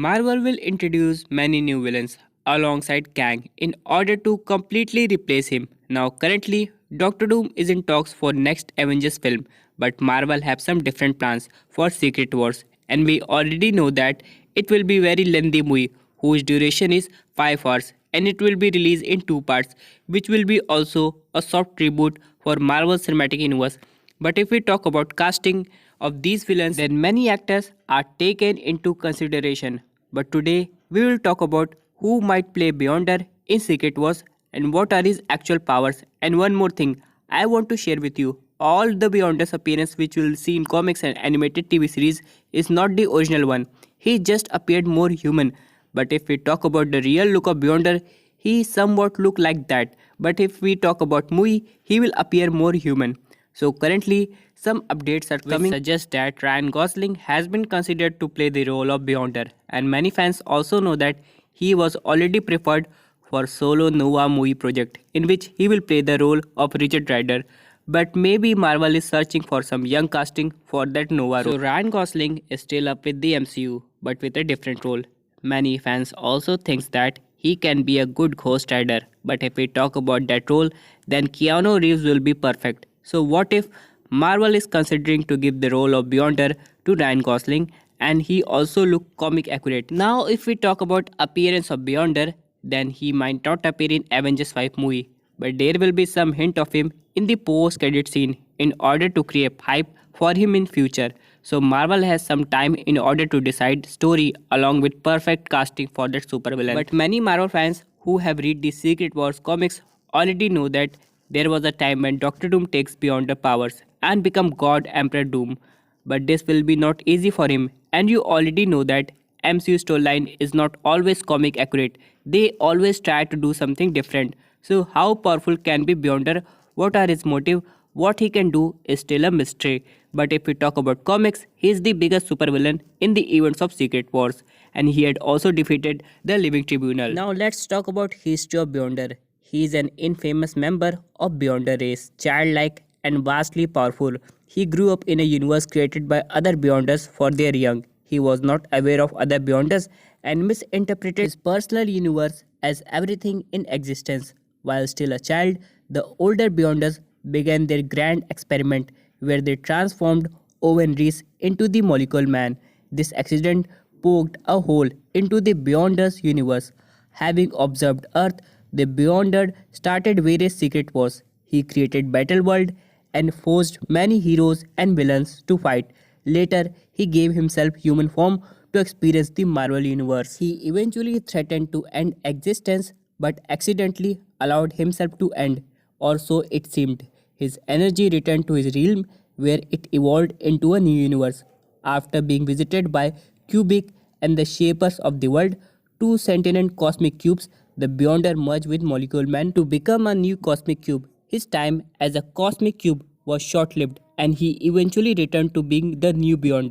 Marvel will introduce many new villains alongside Kang in order to completely replace him. Now currently Doctor Doom is in talks for next Avengers film, but Marvel have some different plans for Secret Wars and we already know that it will be very lengthy movie whose duration is 5 hours and it will be released in two parts which will be also a soft reboot for Marvel Cinematic Universe. But if we talk about casting of these villains, then many actors are taken into consideration. But today we will talk about who might play Beyonder in Secret Wars and what are his actual powers. And one more thing, I want to share with you all the Beyonder's appearance which you will see in comics and animated TV series is not the original one. He just appeared more human. But if we talk about the real look of Beyonder, he somewhat look like that. But if we talk about movie, he will appear more human. So currently, some updates are coming which suggest that Ryan Gosling has been considered to play the role of Beyonder, and many fans also know that he was already preferred for solo Nova movie project, in which he will play the role of Richard Rider. But maybe Marvel is searching for some young casting for that Nova role. So Ryan Gosling is still up with the MCU, but with a different role. Many fans also think that he can be a good Ghost Rider, but if we talk about that role, then Keanu Reeves will be perfect. So what if Marvel is considering to give the role of Beyonder to Ryan Gosling and he also look comic accurate. Now if we talk about appearance of Beyonder, then he might not appear in Avengers 5 movie, but there will be some hint of him in the post credit scene in order to create hype for him in future. So Marvel has some time in order to decide story along with perfect casting for that supervillain. But many Marvel fans who have read the Secret Wars comics already know that there was a time when Doctor Doom takes beyond the powers and become God Emperor Doom. But this will be not easy for him and you already know that MCU storyline is not always comic accurate. They always try to do something different. So how powerful can be Beyonder? What are his motive? What he can do is still a mystery. But if we talk about comics, he is the biggest supervillain in the events of Secret Wars and he had also defeated the Living Tribunal. Now let's talk about history of Beyonder. He is an infamous member of Beyonder race, childlike and vastly powerful. He grew up in a universe created by other Beyonders for their young. He was not aware of other Beyonders and misinterpreted his personal universe as everything in existence. While still a child, the older Beyonders began their grand experiment where they transformed Owen Reese into the Molecule Man. This accident poked a hole into the Beyonders universe. Having observed Earth, the Beyonder started various secret wars. He created Battle World and forced many heroes and villains to fight. Later, he gave himself human form to experience the Marvel Universe. He eventually threatened to end existence but accidentally allowed himself to end, or so it seemed. His energy returned to his realm where it evolved into a new universe. After being visited by Cubic and the Shapers of the World, two sentient cosmic cubes, the Beyonder merged with Molecule Man to become a new cosmic cube. His time as a cosmic cube was short-lived and he eventually returned to being the new Beyonder.